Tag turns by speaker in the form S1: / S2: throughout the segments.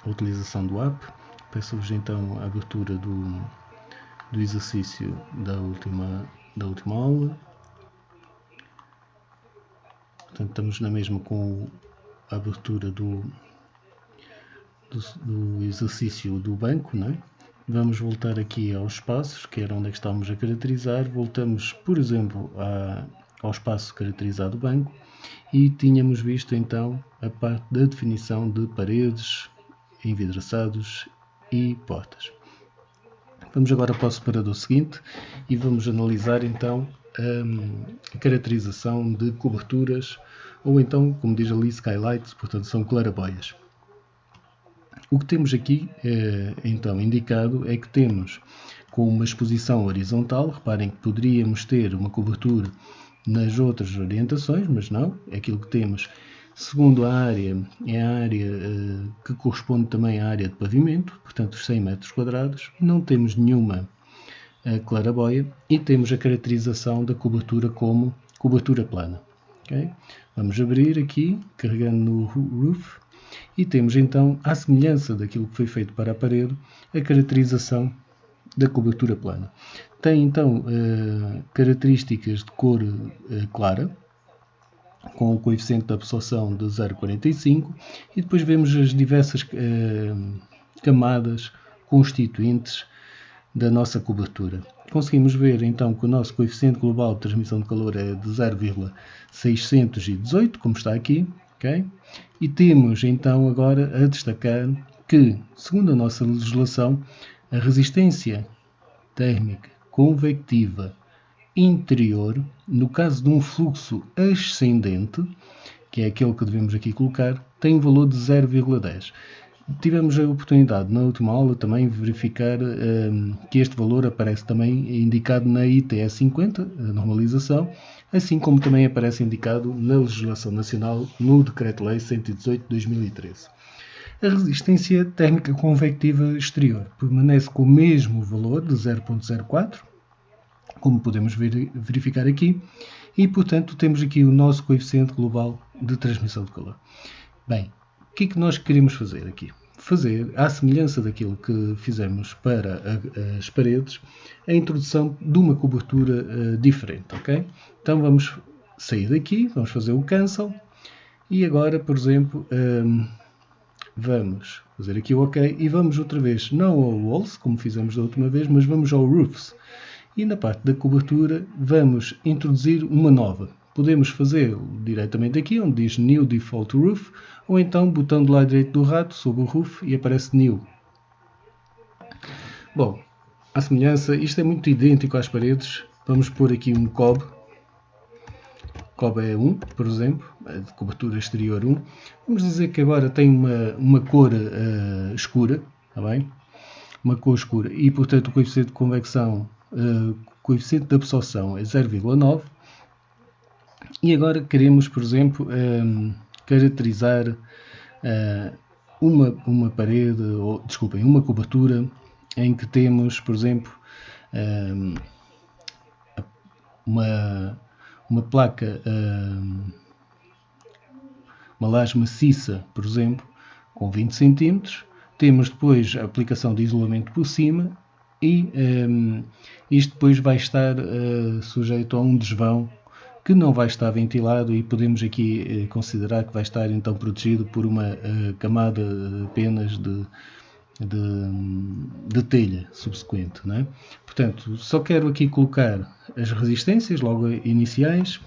S1: a utilização do app. Peço-vos então a abertura do exercício da última aula. Portanto, estamos na mesma com a abertura do exercício do banco, não é? Vamos voltar aqui aos espaços, que era onde é que estávamos a caracterizar. Voltamos, por exemplo, ao espaço caracterizado do banco e tínhamos visto então a parte da definição de paredes, envidraçados e portas. Vamos agora para o separador seguinte e vamos analisar então a caracterização de coberturas, ou então, como diz ali, skylights, portanto são claraboias. O que temos aqui então indicado é que temos com uma exposição horizontal. Reparem que poderíamos ter uma cobertura nas outras orientações, mas não, aquilo que temos segundo a área é a área que corresponde também à área de pavimento, portanto os 100 metros quadrados. Não temos nenhuma claraboia e temos a caracterização da cobertura como cobertura plana. Okay? Vamos abrir aqui, carregando no roof, e temos então, à semelhança daquilo que foi feito para a parede, a caracterização da cobertura plana. Tem então características de cor clara, com o coeficiente de absorção de 0,45, e depois vemos as diversas camadas constituintes da nossa cobertura. Conseguimos ver então que o nosso coeficiente global de transmissão de calor é de 0,618, como está aqui, okay? E temos então agora a destacar que, segundo a nossa legislação, a resistência térmica convectiva interior, no caso de um fluxo ascendente, que é aquele que devemos aqui colocar, tem um valor de 0,10. Tivemos a oportunidade na última aula também verificar que este valor aparece também indicado na ITS 50, a normalização, assim como também aparece indicado na legislação nacional no Decreto-Lei 118 de 2013. A resistência térmica convectiva exterior permanece com o mesmo valor de 0,04, como podemos verificar aqui, e portanto temos aqui o nosso coeficiente global de transmissão de calor. Bem, o que é que nós queremos fazer aqui? Fazer, à semelhança daquilo que fizemos para as paredes, a introdução de uma cobertura diferente, ok? Então vamos sair daqui, vamos fazer o cancel, e agora, por exemplo, vamos fazer aqui o OK, e vamos outra vez, não ao walls, como fizemos da última vez, mas vamos ao roofs. E na parte da cobertura vamos introduzir uma nova. Podemos fazer diretamente aqui, onde diz New Default Roof, ou então botão do lado direito do rato sobre o roof e aparece New. Bom, à semelhança, isto é muito idêntico às paredes. Vamos pôr aqui um cob. Cob é 1, por exemplo, de cobertura exterior 1. Vamos dizer que agora tem uma cor escura, está bem? Uma cor escura, e portanto o coeficiente de convecção, coeficiente de absorção é 0,9. E agora queremos, por exemplo, caracterizar uma parede, ou desculpem, uma cobertura em que temos, por exemplo, uma placa, uma laje maciça, por exemplo, com 20 cm. Temos depois a aplicação de isolamento por cima e isto depois vai estar sujeito a um desvão que não vai estar ventilado, e podemos aqui considerar que vai estar então protegido por uma camada apenas de telha subsequente, não é? Portanto, só quero aqui colocar as resistências logo iniciais,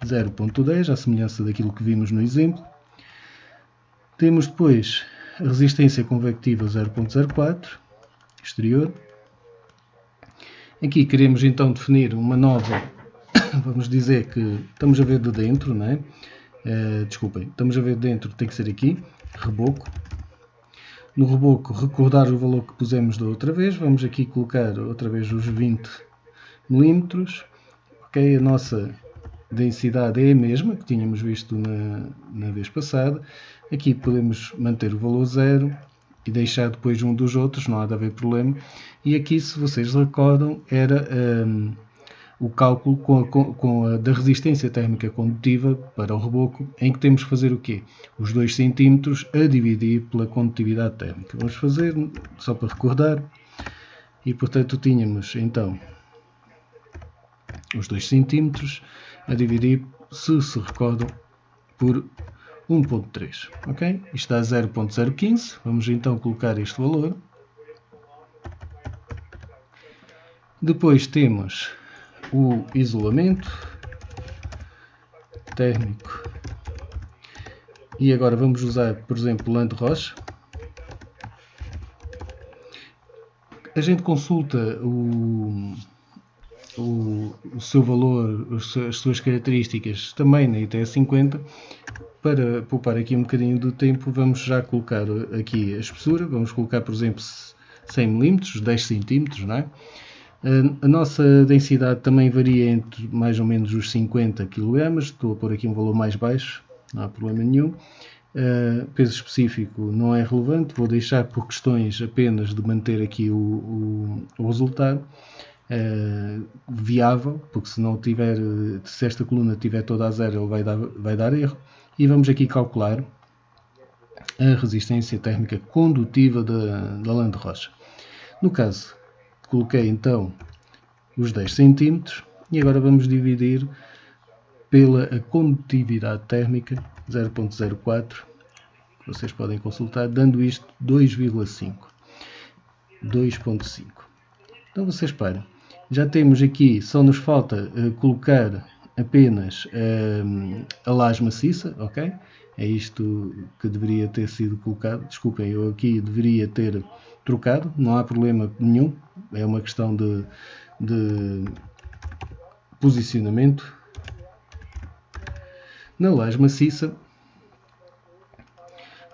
S1: 0,10, à semelhança daquilo que vimos no exemplo. Temos depois a resistência convectiva 0,04, exterior. Aqui queremos então definir uma nova, vamos dizer que estamos a ver de dentro, não é? Desculpem, estamos a ver de dentro, tem que ser aqui, reboco. No reboco, recordar o valor que pusemos da outra vez, vamos aqui colocar outra vez os 20 mm. Ok, a nossa densidade é a mesma que tínhamos visto na vez passada. Aqui podemos manter o valor 0 e deixar depois um dos outros, não há de haver problema. E aqui, se vocês recordam, era o cálculo da resistência térmica condutiva para o reboco, em que temos que fazer o quê? Os 2 cm a dividir pela condutividade térmica. Vamos fazer, só para recordar, e portanto tínhamos então os 2 cm a dividir, se recordam, por 1.3, ok? Isto dá 0.015, vamos então colocar este valor. Depois temos o isolamento térmico e agora vamos usar, por exemplo, Landes-Roche. A gente consulta o seu valor, as suas características também na ITS50. Para poupar aqui um bocadinho de tempo, vamos já colocar aqui a espessura. Vamos colocar, por exemplo, 100 mm, 10 cm, não é? A nossa densidade também varia entre mais ou menos os 50 kg. Estou a pôr aqui um valor mais baixo, não há problema nenhum. Peso específico não é relevante, vou deixar por questões apenas de manter aqui o resultado viável, porque se esta coluna tiver toda a zero, ele vai dar erro. E vamos aqui calcular a resistência térmica condutiva da Landes-Roche. No caso, coloquei então os 10 cm e agora vamos dividir pela condutividade térmica 0.04, que vocês podem consultar, dando isto 2,5. Então vocês reparem, já temos aqui, só nos falta colocar apenas a laje maciça, ok? É isto que deveria ter sido colocado. Desculpem, eu aqui deveria ter trocado, não há problema nenhum, é uma questão de posicionamento. Na laje maciça,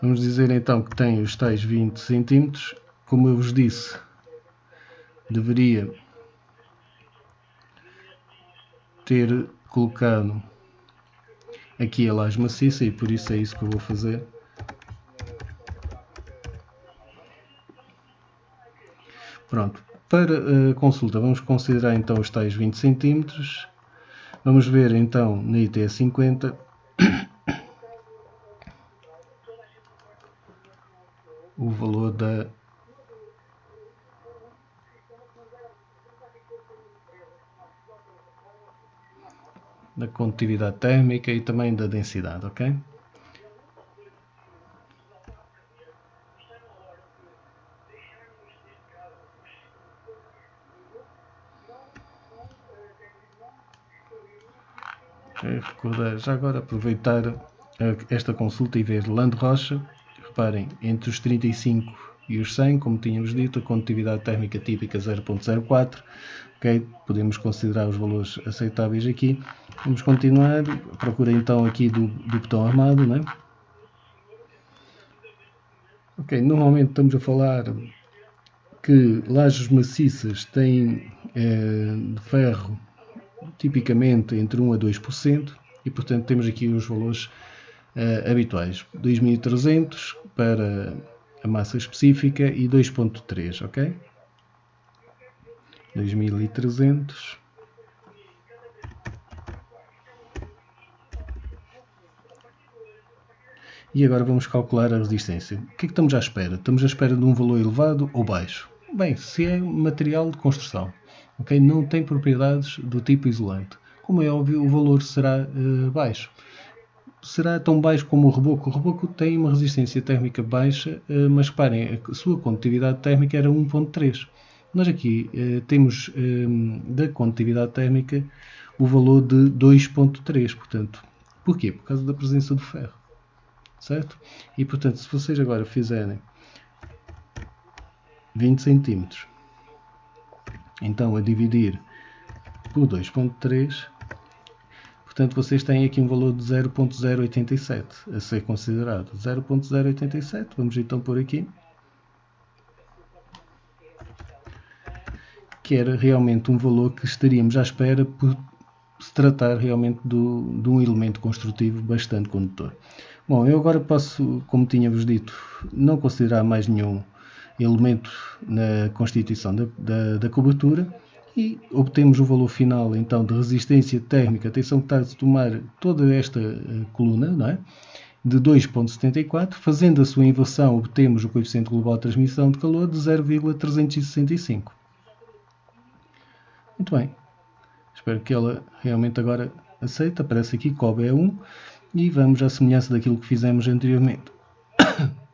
S1: vamos dizer então que tem os tais 20 cm, como eu vos disse, deveria ter colocado aqui a laje maciça e por isso é isso que eu vou fazer. Pronto, para a consulta vamos considerar então os tais 20 cm. Vamos ver então na ITS50 o valor da condutividade térmica e também da densidade, ok? Recordar, já agora aproveitar esta consulta e ver Landes-Roche. Reparem, entre os 35 e os 100, como tínhamos dito, a condutividade térmica típica 0.04, ok? Podemos considerar os valores aceitáveis aqui. Vamos continuar, procura então aqui do botão armado, né? Ok, normalmente estamos a falar que lajes maciças têm de ferro tipicamente entre 1 a 2% e portanto temos aqui os valores habituais, 2300 para a massa específica e 2.3, ok? 2300 e agora vamos calcular a resistência. O que é que estamos à espera? Estamos à espera de um valor elevado ou baixo? Bem, se é material de construção, okay? Não tem propriedades do tipo isolante. Como é óbvio, o valor será baixo. Será tão baixo como o reboco. O reboco tem uma resistência térmica baixa, mas reparem, a sua condutividade térmica era 1.3. Nós aqui temos da condutividade térmica o valor de 2.3, portanto, porquê? Por causa da presença do ferro, certo? E portanto, se vocês agora fizerem 20 cm, então a dividir por 2.3, portanto vocês têm aqui um valor de 0.087 a ser considerado. 0.087, vamos então pôr aqui, que era realmente um valor que estaríamos à espera por se tratar realmente de um elemento construtivo bastante condutor. Bom, eu agora posso, como tinha-vos dito, não considerar mais nenhum elemento na constituição da cobertura e obtemos o valor final então de resistência térmica. Atenção que está a tomar toda esta coluna, não é? De 2,74, fazendo a sua inversão, obtemos o coeficiente global de transmissão de calor de 0,365. Muito bem. Espero que ela realmente agora aceite. Aparece aqui COB é 1 e vamos, à semelhança daquilo que fizemos anteriormente,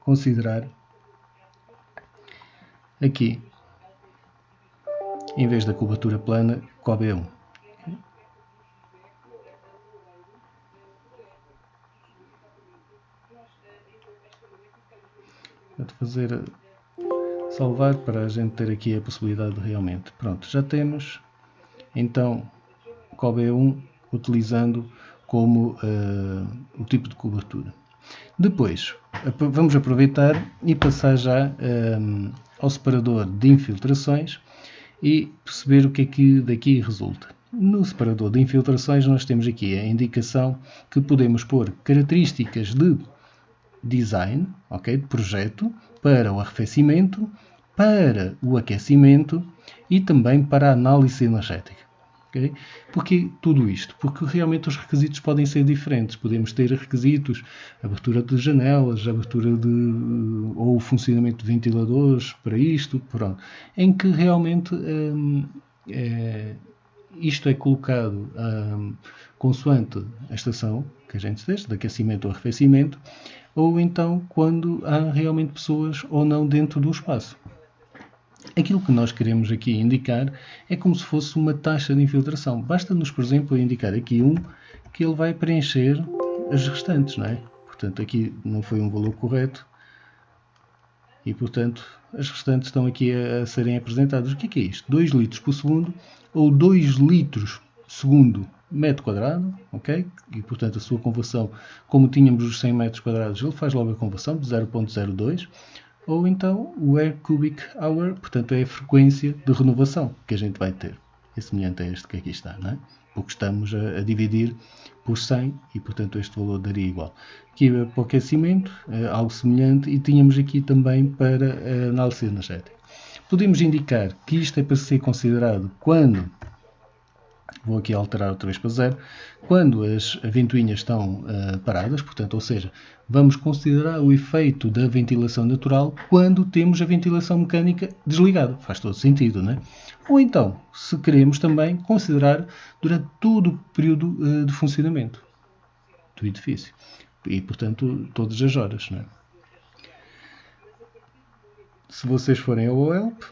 S1: considerar aqui, em vez da curvatura plana, COB é 1. Vou fazer salvar para a gente ter aqui a possibilidade de realmente. Pronto, já temos então COB é 1 utilizando como o tipo de cobertura. Depois, vamos aproveitar e passar já ao separador de infiltrações e perceber o que é que daqui resulta. No separador de infiltrações nós temos aqui a indicação que podemos pôr características de design, okay, de projeto, para o arrefecimento, para o aquecimento e também para a análise energética. Okay? Porquê tudo isto? Porque realmente os requisitos podem ser diferentes. Podemos ter requisitos, abertura de janelas, abertura de ou funcionamento de ventiladores para isto, pronto, em que realmente isto é colocado consoante a estação que a gente esteja, de aquecimento ou arrefecimento, ou então quando há realmente pessoas ou não dentro do espaço. Aquilo que nós queremos aqui indicar é como se fosse uma taxa de infiltração. Basta-nos, por exemplo, indicar aqui que ele vai preencher as restantes, não é? Portanto, aqui não foi um valor correto e, portanto, as restantes estão aqui a serem apresentadas. O que é isto? 2 litros por segundo ou 2 litros segundo metro quadrado, ok? E, portanto, a sua conversão, como tínhamos os 100 metros quadrados, ele faz logo a conversão de 0,02. Ou então o Air Cubic Hour, portanto é a frequência de renovação que a gente vai ter. É semelhante a este que aqui está, não é? Porque estamos a dividir por 100 e, portanto, este valor daria igual. Aqui para o aquecimento, algo semelhante, e tínhamos aqui também para a análise energética. Podemos indicar que isto é para ser considerado quando, vou aqui alterar outra vez para 0, quando as ventoinhas estão paradas, portanto, ou seja, vamos considerar o efeito da ventilação natural quando temos a ventilação mecânica desligada. Faz todo sentido, não é? Ou então, se queremos também considerar durante todo o período de funcionamento do edifício. E, portanto, todas as horas, não é? Se vocês forem ao OELP,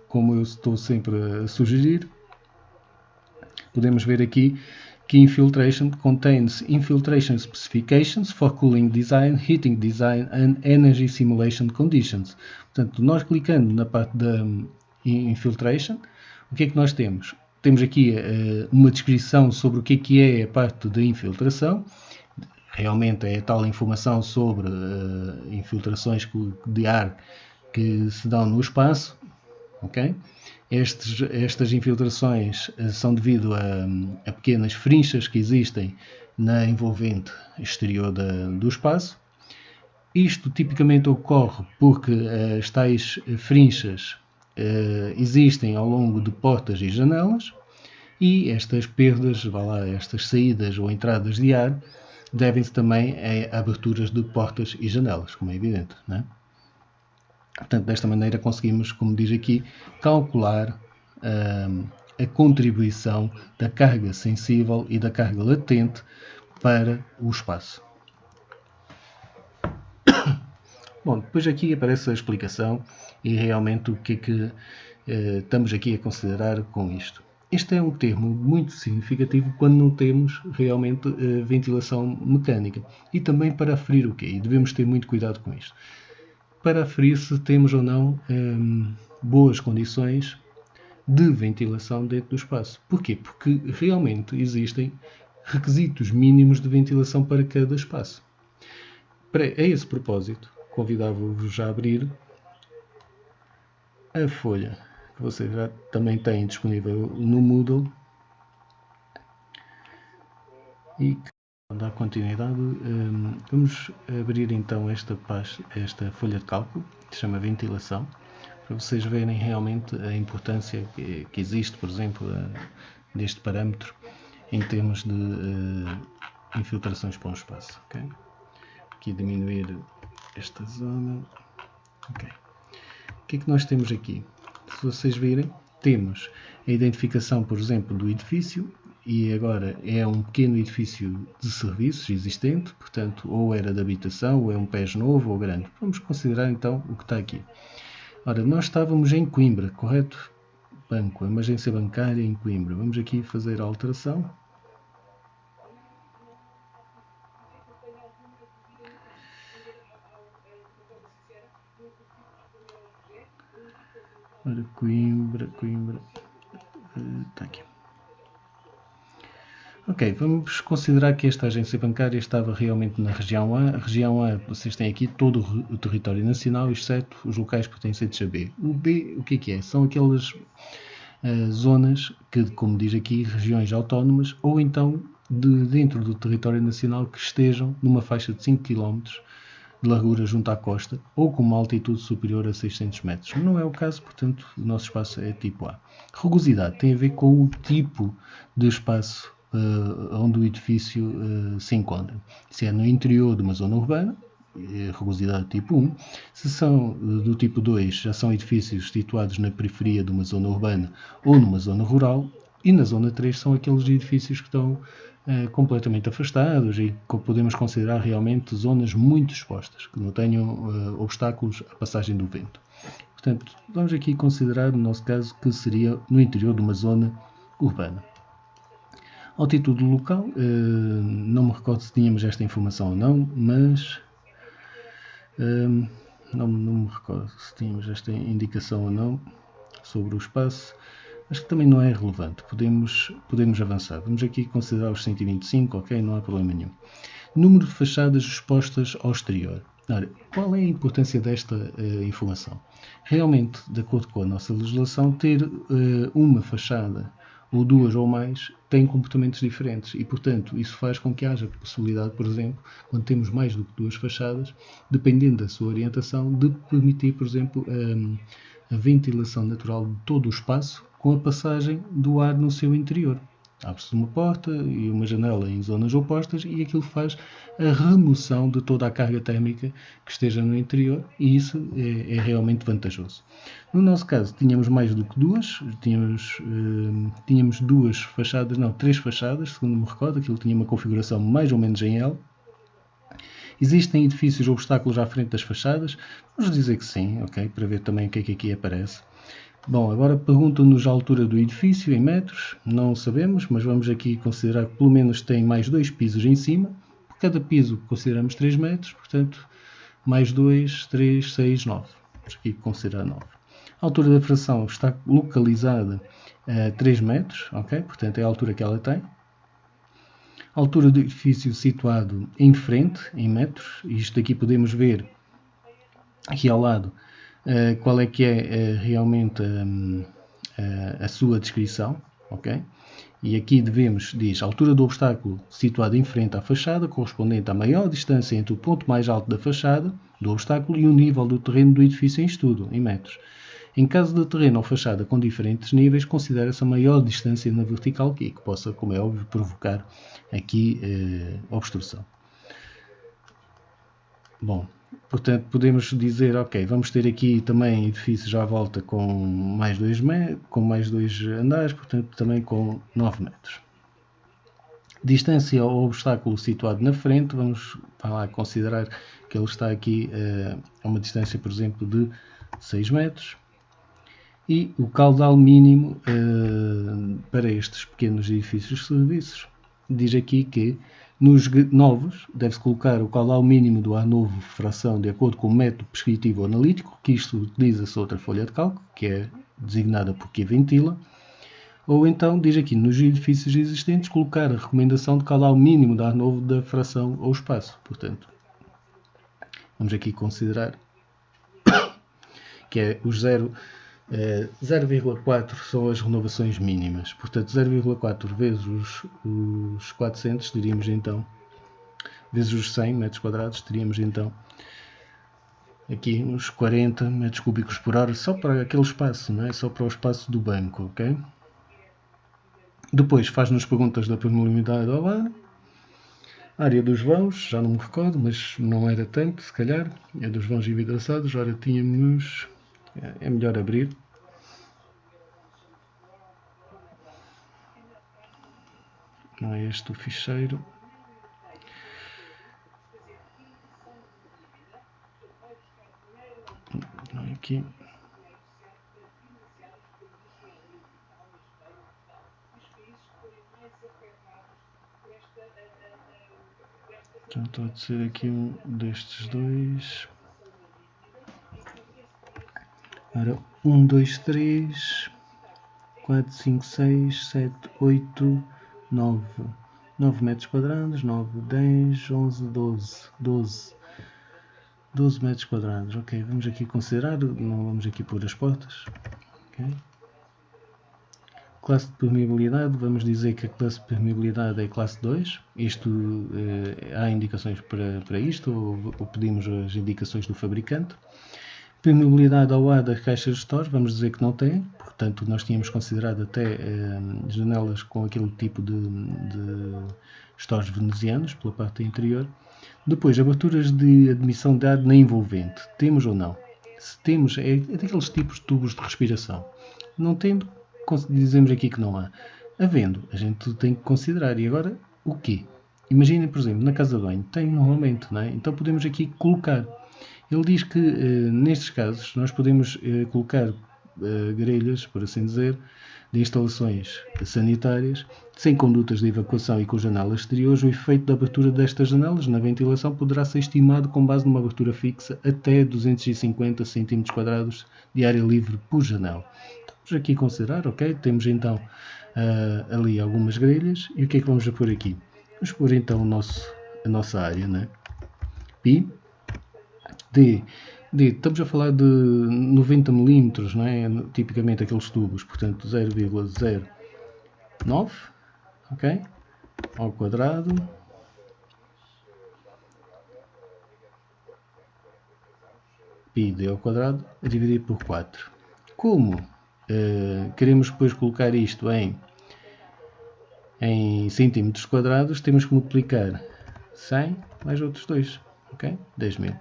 S1: como eu estou sempre a sugerir, podemos ver aqui que infiltration contains infiltration specifications for cooling design, heating design and energy simulation conditions. Portanto, nós clicando na parte da infiltration, o que é que nós temos? Temos aqui uma descrição sobre o que é a parte da infiltração. Realmente é tal informação sobre infiltrações de ar que se dão no espaço, ok? Estas infiltrações são devido a pequenas frinchas que existem na envolvente exterior do espaço. Isto tipicamente ocorre porque as tais frinchas existem ao longo de portas e janelas e estas perdas, estas saídas ou entradas de ar devem-se também a aberturas de portas e janelas, como é evidente, não é? Portanto, desta maneira conseguimos, como diz aqui, calcular a contribuição da carga sensível e da carga latente para o espaço. Bom, depois aqui aparece a explicação e realmente o que é que estamos aqui a considerar com isto. Este é um termo muito significativo quando não temos realmente ventilação mecânica. E também para aferir o quê? E devemos ter muito cuidado com isto. Para aferir se temos ou não boas condições de ventilação dentro do espaço. Porquê? Porque realmente existem requisitos mínimos de ventilação para cada espaço. A esse propósito, convidava-vos já a abrir a folha que vocês já também têm disponível no Moodle e que dar continuidade. Vamos abrir então esta folha de cálculo que se chama ventilação. para vocês verem realmente a importância que existe, por exemplo, deste parâmetro em termos de infiltrações para um espaço. Okay? Aqui diminuir esta zona. Okay. O que é que nós temos aqui? Se vocês virem, temos a identificação, por exemplo, do edifício, e agora é um pequeno edifício de serviços existente, portanto, ou era de habitação, ou é um PES novo ou grande. Vamos considerar então o que está aqui. Ora, nós estávamos em Coimbra, correto? Banco, emergência bancária em Coimbra. Vamos aqui fazer a alteração. Ora, Coimbra, está aqui. Ok, vamos considerar que esta agência bancária estava realmente na região A. A região A, vocês têm aqui todo o território nacional, exceto os locais pertencentes a B. O B, o que é? São aquelas zonas que, como diz aqui, regiões autónomas, ou então dentro do território nacional que estejam numa faixa de 5 km de largura junto à costa ou com uma altitude superior a 600 metros. Não é o caso, portanto, o nosso espaço é tipo A. Rugosidade tem a ver com o tipo de espaço onde o edifício se encontra. Se é no interior de uma zona urbana, rugosidade tipo 1. Se são do tipo 2, já são edifícios situados na periferia de uma zona urbana ou numa zona rural. E na zona 3 são aqueles edifícios que estão completamente afastados e que podemos considerar realmente zonas muito expostas, que não tenham obstáculos à passagem do vento. Portanto, vamos aqui considerar, no nosso caso, que seria no interior de uma zona urbana. Altitude local, não me recordo se tínhamos esta informação ou não, mas não me recordo se tínhamos esta indicação ou não sobre o espaço. Acho que também não é relevante, podemos avançar. Vamos aqui considerar os 125, ok, não há problema nenhum. Número de fachadas expostas ao exterior. Ora, qual é a importância desta informação? Realmente, de acordo com a nossa legislação, ter uma fachada ou duas ou mais têm comportamentos diferentes e, portanto, isso faz com que haja possibilidade, por exemplo, quando temos mais do que duas fachadas, dependendo da sua orientação, de permitir, por exemplo, a ventilação natural de todo o espaço com a passagem do ar no seu interior. Abre-se uma porta e uma janela em zonas opostas e aquilo faz a remoção de toda a carga térmica que esteja no interior e isso é realmente vantajoso. No nosso caso, tínhamos mais do que duas, tínhamos duas fachadas, não, três fachadas, segundo me recordo, aquilo tinha uma configuração mais ou menos em L. Existem edifícios ou obstáculos à frente das fachadas? Vamos dizer que sim, ok, para ver também o que é que aqui aparece. Bom, agora perguntam-nos a altura do edifício em metros, não sabemos, mas vamos aqui considerar que pelo menos tem mais 2 pisos em cima. Por cada piso consideramos 3 metros, portanto, mais 2, 3, 6, 9. Vamos aqui considerar 9. A altura da fração está localizada a 3 metros, ok? Portanto, é a altura que ela tem. A altura do edifício situado em frente, em metros, isto aqui podemos ver aqui ao lado qual é que é realmente a sua descrição, ok? E aqui diz a altura do obstáculo situado em frente à fachada, correspondente à maior distância entre o ponto mais alto da fachada, do obstáculo, e o nível do terreno do edifício em estudo, em metros. Em caso de terreno ou fachada com diferentes níveis, considera-se a maior distância na vertical que possa, como é óbvio, provocar aqui obstrução. Bom, portanto, podemos dizer, ok, vamos ter aqui também edifícios à volta com mais 2 andares, portanto, também com 9 metros. Distância ao obstáculo situado na frente, vamos lá considerar que ele está aqui a uma distância, por exemplo, de 6 metros. E o caudal mínimo para estes pequenos edifícios de serviços diz aqui que nos novos deve-se colocar o caudal mínimo do ar novo fração de acordo com o método prescritivo analítico, que isto utiliza-se outra folha de cálculo, que é designada por que ventila, ou então diz aqui nos edifícios existentes colocar a recomendação de caudal mínimo de ar novo da fração ou espaço. Portanto, vamos aqui considerar que é os 0,4 são as renovações mínimas, portanto 0,4 vezes os 400, diríamos então, vezes os 100 metros quadrados, teríamos então aqui uns 40 metros cúbicos por hora, só para aquele espaço, não é? Só para o espaço do banco, ok? Depois faz-nos perguntas da permeabilidade ao ar. Área dos vãos, já não me recordo, mas não era tanto, se calhar. É dos vãos envidraçados. Ora, tínhamos... É melhor abrir. Não é este o ficheiro. Não é aqui. Já estou a dizer aqui um destes dois. Ora, 1, 2, 3, 4, 5, 6, 7, 8, 9. 9 metros quadrados, 9, 10, 11, 12 metros quadrados. Ok, vamos aqui considerar, não vamos aqui pôr as portas. Okay. Classe de permeabilidade, vamos dizer que a classe de permeabilidade é classe 2. Isto, há indicações para isto, ou pedimos as indicações do fabricante. Permeabilidade ao ar das caixas de stores, vamos dizer que não tem, portanto nós tínhamos considerado até janelas com aquele tipo de stores venezianos, pela parte interior. Depois, aberturas de admissão de ar na envolvente, temos ou não? Se temos, é daqueles tipos de tubos de respiração. Não tendo, dizemos aqui que não há. Havendo, a gente tem que considerar. E agora, o quê? Imaginem, por exemplo, na casa de banho, tem normalmente, não é? Então podemos aqui colocar. Ele diz que, nestes casos, nós podemos colocar grelhas, por assim dizer, de instalações sanitárias, sem condutas de evacuação e com janelas exteriores. O efeito da abertura destas janelas na ventilação poderá ser estimado com base numa abertura fixa até 250 cm² de área livre por janela. Vamos aqui considerar, ok? Temos então ali algumas grelhas. E o que é que vamos pôr aqui? Vamos pôr então a nossa área, né? Pi. D, estamos a falar de 90 mm, não é? Tipicamente aqueles tubos, portanto 0,09, ok? Ao quadrado. Pi d ao quadrado a dividir por 4. Como queremos depois colocar isto em centímetros quadrados, temos que multiplicar 100 mais outros 2, ok? 10.000.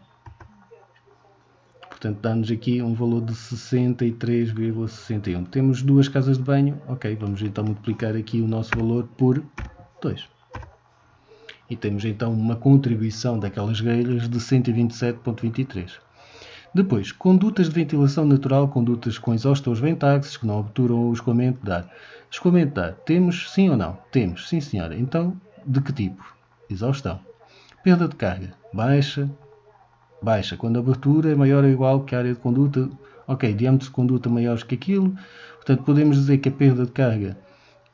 S1: Portanto, dá-nos aqui um valor de 63,61. Temos duas casas de banho. Ok, vamos então multiplicar aqui o nosso valor por 2. E temos então uma contribuição daquelas grelhas de 127,23. Depois, condutas de ventilação natural, condutas com exaustores ventaxes que não obturam o escoamento de ar. Escoamento de ar, temos sim ou não? Temos, sim senhora. Então, de que tipo? Exaustão. Perda de carga, baixa, quando a abertura é maior ou igual que a área de conduta, ok, diâmetros de conduta maiores que aquilo, portanto podemos dizer que a perda de carga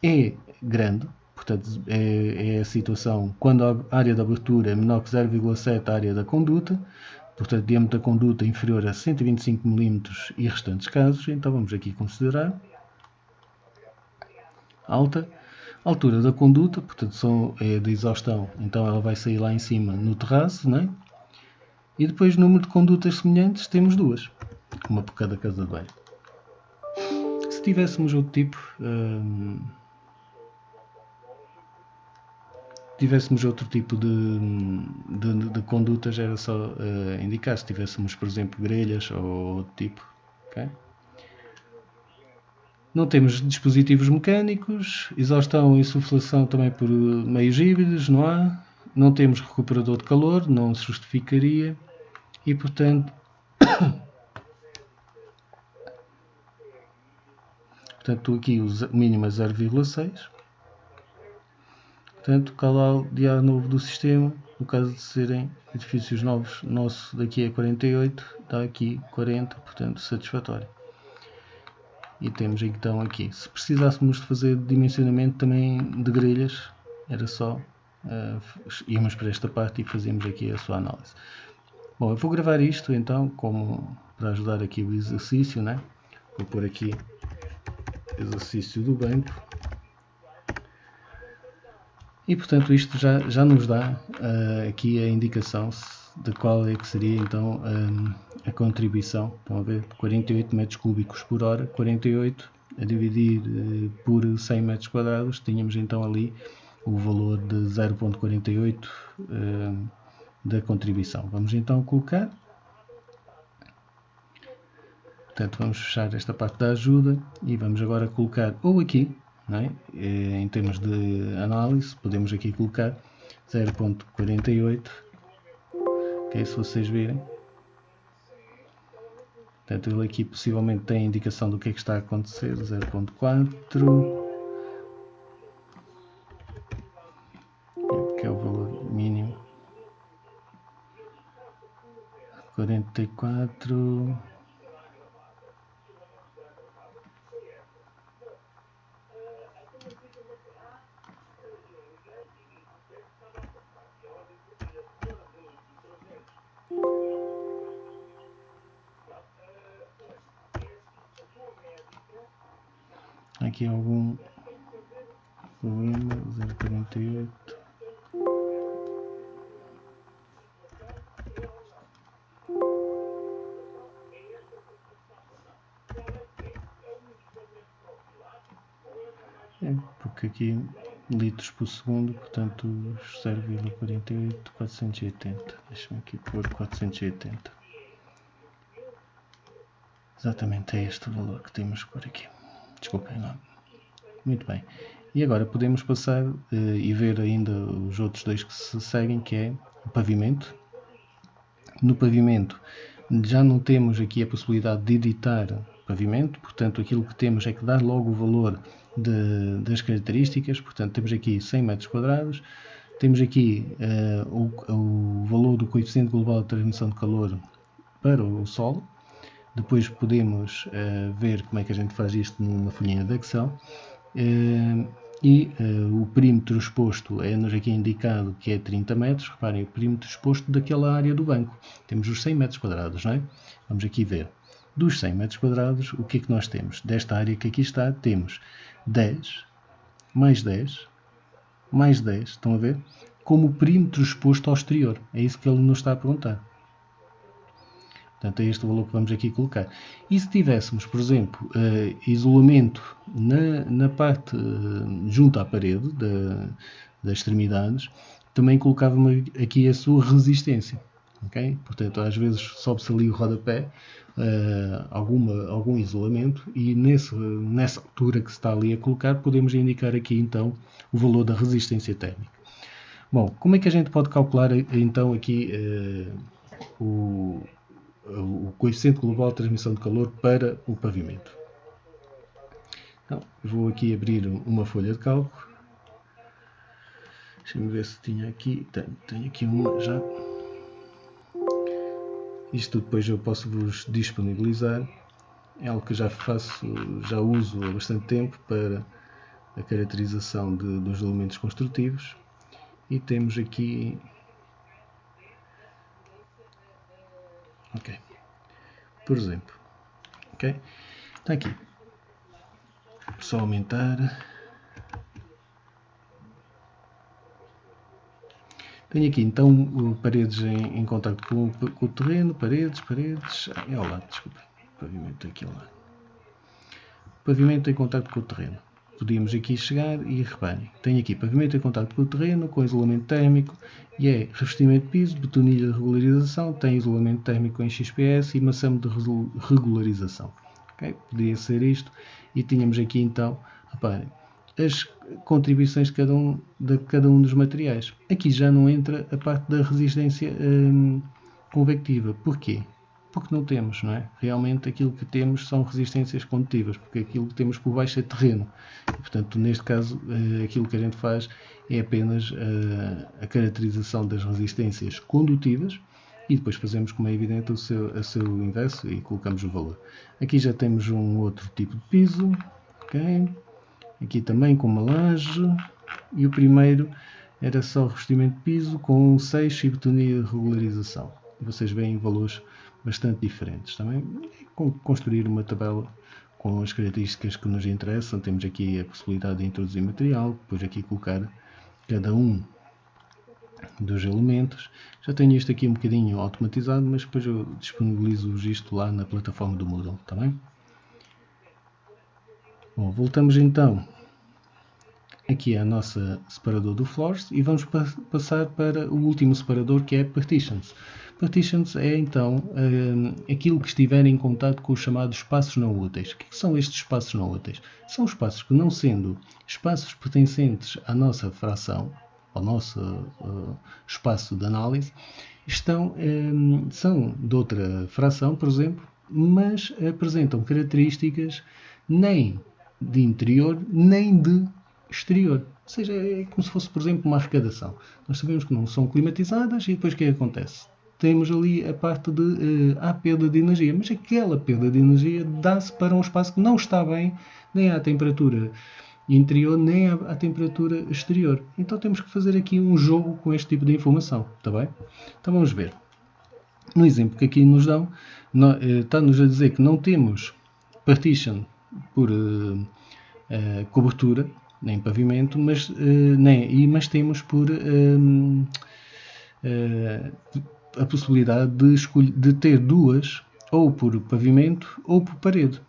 S1: é grande, portanto é a situação quando a área de abertura é menor que 0,7 a área da conduta, portanto diâmetro da conduta inferior a 125 mm e restantes casos, então vamos aqui considerar alta. Altura da conduta, portanto é de exaustão, então ela vai sair lá em cima no terraço, não é? E depois, número de condutas semelhantes, temos duas. Uma por cada casa de banho. Se tivéssemos outro tipo, de condutas, era só indicar. Se tivéssemos, por exemplo, grelhas ou outro tipo. Okay? Não temos dispositivos mecânicos, exaustão e insuflação também por meios híbridos, não há. Não temos recuperador de calor, não se justificaria. E, portanto, aqui o mínimo é 0,6. Portanto, o caudal de ar novo do sistema, no caso de serem edifícios novos, nosso daqui é 48, dá aqui 40, portanto, satisfatório. E temos então aqui, se precisássemos de fazer dimensionamento também de grelhas, era só íamos para esta parte e fazíamos aqui a sua análise. Bom, eu vou gravar isto então, como para ajudar aqui o exercício, né? Vou pôr aqui exercício do banco. E portanto isto já nos dá aqui a indicação de qual é que seria então a contribuição, estão a ver, 48 metros cúbicos por hora, 48 a dividir por 100 metros quadrados, tínhamos então ali o valor de 0,48 da contribuição. Vamos então colocar, portanto vamos fechar esta parte da ajuda e vamos agora colocar ou aqui, não é? Em termos de análise, podemos aqui colocar 0,48, ok, se vocês virem. Portanto, ele aqui possivelmente tem a indicação do que é que está a acontecer, 0,4, que é o valor mínimo, 44, aqui algum problema, 0,48. Porque aqui litros por segundo, portanto 0,48, 480. Deixa-me aqui pôr 480. Exatamente, é este o valor que temos por aqui. Desculpem lá. Muito bem. E agora podemos passar e ver ainda os outros dois que se seguem, que é o pavimento. No pavimento já não temos aqui a possibilidade de editar pavimento, portanto aquilo que temos é que dar logo o valor das características, portanto temos aqui 100 metros quadrados, temos aqui o valor do coeficiente global de transmissão de calor para o solo. Depois podemos ver como é que a gente faz isto numa folhinha de Excel. O perímetro exposto é-nos aqui indicado que é 30 metros. Reparem, o perímetro exposto daquela área do banco. Temos os 100 metros quadrados, não é? Vamos aqui ver. Dos 100 metros quadrados, o que é que nós temos? Desta área que aqui está, temos 10, mais 10, mais 10, estão a ver? Como perímetro exposto ao exterior. É isso que ele nos está a perguntar. Portanto, é este o valor que vamos aqui colocar. E se tivéssemos, por exemplo, isolamento na parte junto à parede das extremidades, também colocava-me aqui a sua resistência. Okay? Portanto, às vezes sobe-se ali o rodapé, algum isolamento, e nessa altura que se está ali a colocar, podemos indicar aqui então o valor da resistência térmica. Bom, como é que a gente pode calcular então aqui o coeficiente global de transmissão de calor para o pavimento? Então, vou aqui abrir uma folha de cálculo. Deixa-me ver se tinha aqui. Tenho aqui uma já. Isto depois eu posso vos disponibilizar. É algo que já uso há bastante tempo para a caracterização dos elementos construtivos. E temos aqui. Ok. Por exemplo. Ok? Está aqui. Só aumentar. Tenho aqui então paredes em contacto com o terreno, paredes, é ao lado, desculpa, pavimento aqui ao lado. Pavimento em contacto com o terreno. Podíamos aqui chegar e reparem, tenho aqui pavimento em contacto com o terreno, com isolamento térmico, e é revestimento de piso, betonilha de regularização, tem isolamento térmico em XPS e maçame de regularização. Okay? Podia ser isto, e tínhamos aqui então, reparem, as contribuições de cada um dos materiais. Aqui já não entra a parte da resistência convectiva. Porquê? Porque não temos, não é? Realmente aquilo que temos são resistências condutivas, porque aquilo que temos por baixo é terreno. E, portanto, neste caso, aquilo que a gente faz é apenas a caracterização das resistências condutivas e depois fazemos, como é evidente, o seu inverso e colocamos o valor. Aqui já temos um outro tipo de piso, ok? Aqui também com uma laje, e o primeiro era só revestimento de piso com 6 e betonilha de regularização. Vocês veem valores bastante diferentes. Também construir uma tabela com as características que nos interessam. Temos aqui a possibilidade de introduzir material, depois aqui colocar cada um dos elementos. Já tenho isto aqui um bocadinho automatizado, mas depois eu disponibilizo isto lá na plataforma do Moodle, está bem? Bom, voltamos então aqui à nossa separador do Floors e vamos passar para o último separador, que é Partitions. Partitions é então aquilo que estiver em contato com os chamados espaços não úteis. O que são estes espaços não úteis? São espaços que, não sendo espaços pertencentes à nossa fração, ao nosso espaço de análise, são de outra fração, por exemplo, mas apresentam características nem de interior nem de exterior. Ou seja, é como se fosse, por exemplo, uma arrecadação. Nós sabemos que não são climatizadas e depois o que acontece? Temos ali a parte de há perda de energia, mas aquela perda de energia dá-se para um espaço que não está bem nem à temperatura interior nem à temperatura exterior. Então temos que fazer aqui um jogo com este tipo de informação, está bem? Então vamos ver. No exemplo que aqui nos dão, está-nos a dizer que não temos partition por cobertura, nem pavimento, mas temos por a possibilidade de ter duas, ou por pavimento ou por parede.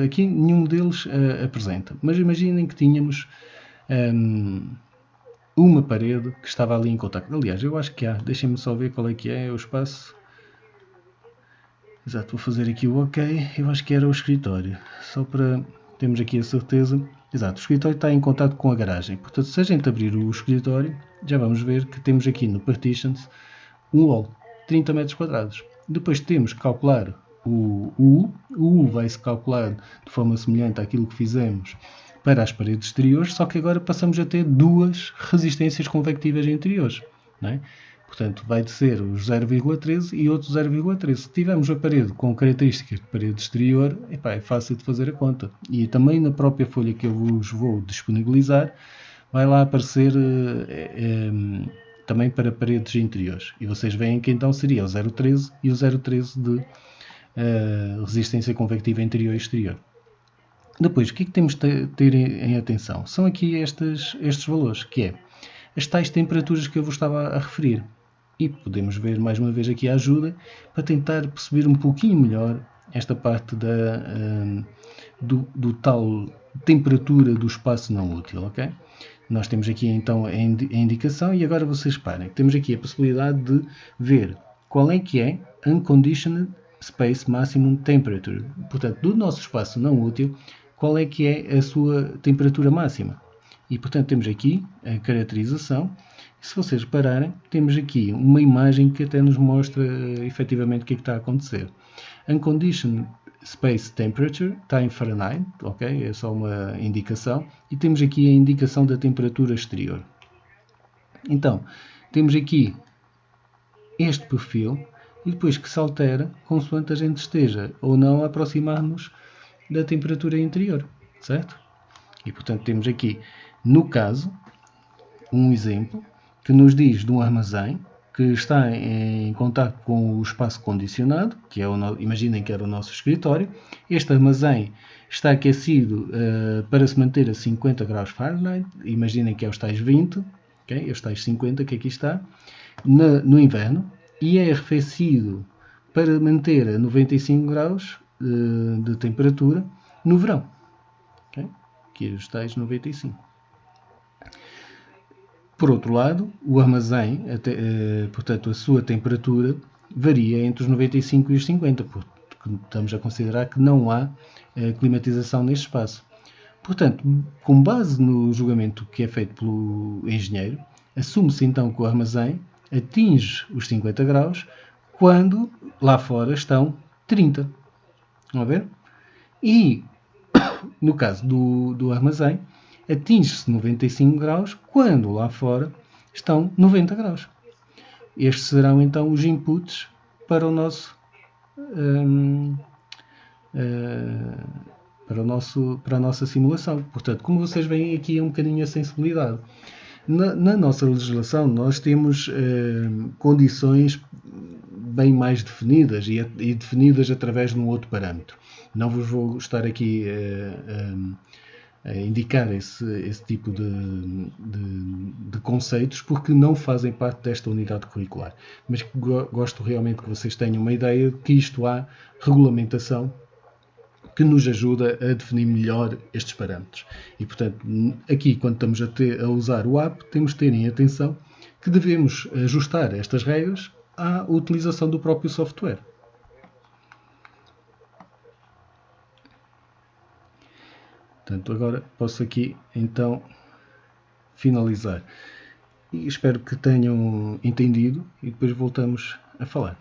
S1: Aqui nenhum deles apresenta, mas imaginem que tínhamos uma parede que estava ali em contacto. Aliás, eu acho que há. Deixem-me só ver qual é que é o espaço. Exato, vou fazer aqui o OK. Eu acho que era o escritório. Só para termos aqui a certeza. Exato, o escritório está em contato com a garagem. Portanto, se a gente abrir o escritório, já vamos ver que temos aqui no Partitions um wall, 30 metros quadrados. Depois temos que calcular o U. O U vai-se calcular de forma semelhante àquilo que fizemos para as paredes exteriores, só que agora passamos a ter duas resistências convectivas interiores. Não é? Portanto, vai ser os 0,13 e outros 0,13. Se tivermos a parede com características de parede exterior, é fácil de fazer a conta. E também na própria folha que eu vos vou disponibilizar, vai lá aparecer também para paredes interiores. E vocês veem que então seria o 0,13 e o 0,13 de resistência convectiva interior e exterior. Depois, o que é que temos de ter em atenção? São aqui estes valores, que é as tais temperaturas que eu vos estava a referir. E podemos ver mais uma vez aqui a ajuda para tentar perceber um pouquinho melhor esta parte do tal temperatura do espaço não útil, ok? Nós temos aqui então a indicação e agora vocês parem. Temos aqui a possibilidade de ver qual é que é Unconditioned Space Maximum Temperature. Portanto, do nosso espaço não útil, qual é que é a sua temperatura máxima. E, portanto, temos aqui a caracterização. E se vocês repararem, temos aqui uma imagem que até nos mostra efetivamente o que está a acontecer. Unconditioned Space Temperature está em Fahrenheit, ok? É só uma indicação. E temos aqui a indicação da temperatura exterior. Então, temos aqui este perfil e depois que se altera consoante a gente esteja ou não a aproximar-nos da temperatura interior, certo? E, portanto, temos aqui, no caso, um exemplo que nos diz de um armazém que está em contato com o espaço condicionado, que é imaginem que era o nosso escritório. Este armazém está aquecido para se manter a 50 graus Fahrenheit, imaginem que é os tais 20, okay? Os tais 50 que aqui está, no inverno, e é arrefecido para manter a 95 graus de temperatura no verão. Okay? Aqui os tais 95. Por outro lado, o armazém, portanto, a sua temperatura varia entre os 95 e os 50, porque estamos a considerar que não há climatização neste espaço. Portanto, com base no julgamento que é feito pelo engenheiro, assume-se então que o armazém atinge os 50 graus quando lá fora estão 30. Vão ver? E, no caso do armazém, atinge-se 95 graus quando lá fora estão 90 graus. Estes serão então os inputs para o nosso para a nossa simulação. Portanto, como vocês veem aqui é um bocadinho a sensibilidade. Na nossa legislação nós temos condições bem mais definidas e definidas através de um outro parâmetro. Não vos vou estar aqui indicar esse tipo de conceitos, porque não fazem parte desta unidade curricular. Mas gosto realmente que vocês tenham uma ideia de que isto há regulamentação que nos ajuda a definir melhor estes parâmetros. E, portanto, aqui, quando estamos a usar o app, temos de ter em atenção que devemos ajustar estas regras à utilização do próprio software. Portanto, agora posso aqui, então, finalizar. E espero que tenham entendido e depois voltamos a falar.